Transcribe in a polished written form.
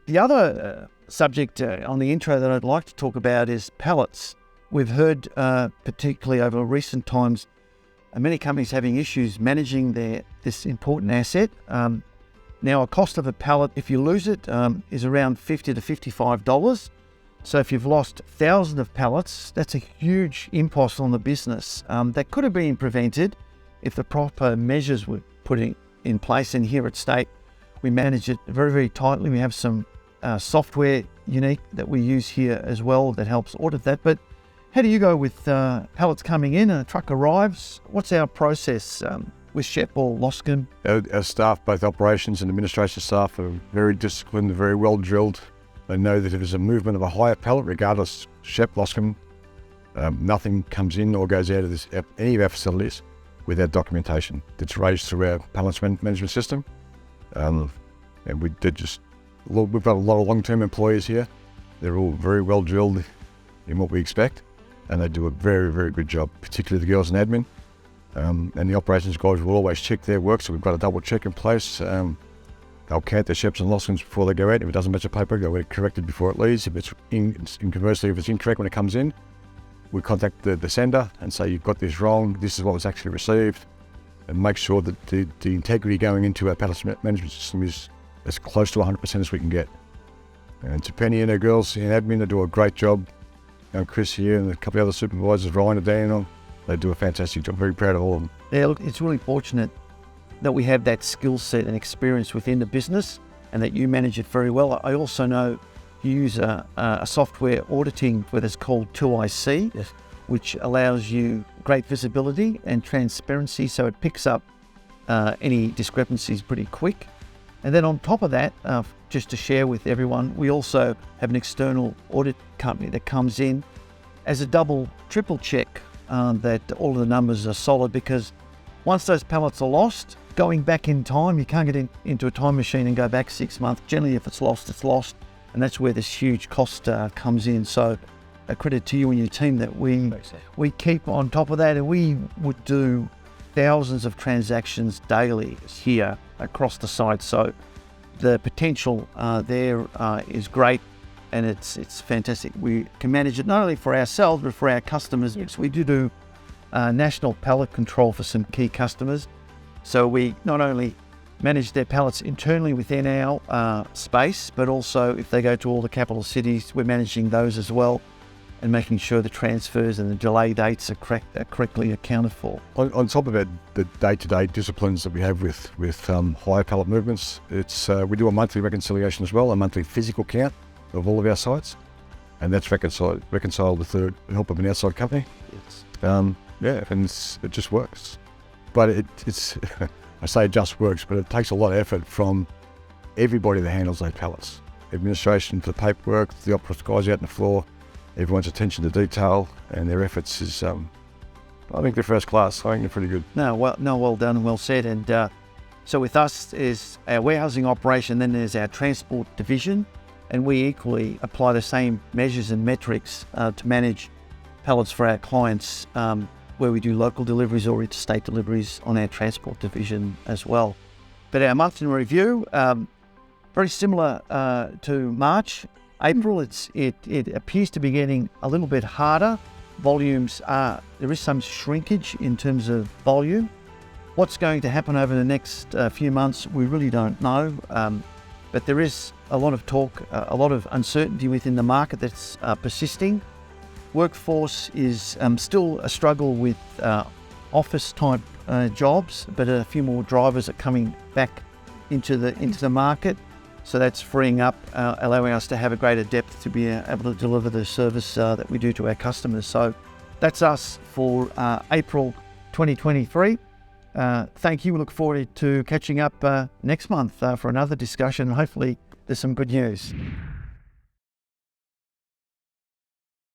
The other subject on the intro that I'd like to talk about is pallets. We've heard, particularly over recent times, many companies having issues managing this important asset. Now, a cost of a pallet, if you lose it, is around $50 to $55. So if you've lost thousands of pallets, that's a huge impost on the business. That could have been prevented if the proper measures were put in place. And here at State, we manage it very, very tightly. We have some software unique that we use here as well that helps audit that. But how do you go with pallets coming in and a truck arrives? What's our process with Shep or Loscombe? Our staff, both operations and administration staff, are very disciplined, very well drilled. They know that if there's a movement of a higher pallet, regardless, Shep, Loscombe, nothing comes in or goes out of any of our facilities without documentation. It's raised through our pallets management system. And we've got a lot of long-term employees here. They're all very well drilled in what we expect, and they do a very, very good job, particularly the girls in admin. And the operations guys will always check their work, so we've got a double check in place. They'll count their Sheps and Loscombes before they go out. If it doesn't match the paper, they'll get it corrected before it leaves. If it's conversely, if it's incorrect when it comes in, we contact the sender and say, you've got this wrong, this is what was actually received, and make sure that the integrity going into our pallet management system is as close to 100% as we can get. And to Penny and her girls in admin, they do a great job. Chris here and a couple of other supervisors, Ryan and Dan, they do a fantastic job. Very proud of all of them. Yeah, look, it's really fortunate that we have that skill set and experience within the business and that you manage it very well. I also know you use a software auditing what is called 2IC, yes, which allows you great visibility and transparency, so it picks up any discrepancies pretty quick. And then on top of that, just to share with everyone, we also have an external audit company that comes in as a double, triple check that all of the numbers are solid, because once those pallets are lost, going back in time, you can't get into a time machine and go back 6 months. Generally, if it's lost, it's lost. And that's where this huge cost comes in. So a credit to you and your team that we keep on top of that. And we would do thousands of transactions daily here across the site. So the potential there is great, and it's fantastic. We can manage it not only for ourselves, but for our customers. Yes. We do national pallet control for some key customers. So we not only manage their pallets internally within our space, but also if they go to all the capital cities, we're managing those as well and making sure the transfers and the delay dates are correctly accounted for. On top of it, the day-to-day disciplines that we have with higher pallet movements, we do a monthly reconciliation as well, a monthly physical count of all of our sites, and that's reconciled with the help of an outside company. Yes. And it just works. But it's I say it just works, but it takes a lot of effort from everybody that handles those pallets. Administration for the paperwork, the operations guys out on the floor, everyone's attention to detail, and their efforts is, I think they're first class. I think they're pretty good. Well done and well said. And so with us is our warehousing operation, then there's our transport division, and we equally apply the same measures and metrics to manage pallets for our clients, where we do local deliveries or interstate deliveries on our transport division as well. But our monthly review, very similar to March. April, it appears to be getting a little bit harder. Volumes there is some shrinkage in terms of volume. What's going to happen over the next few months, we really don't know. But there is a lot of talk, a lot of uncertainty within the market that's persisting. Workforce is still a struggle with office type jobs, but a few more drivers are coming back into the market. So that's freeing up, allowing us to have a greater depth to be able to deliver the service that we do to our customers. So that's us for April 2023. Thank you. We look forward to catching up next month for another discussion. Hopefully there's some good news.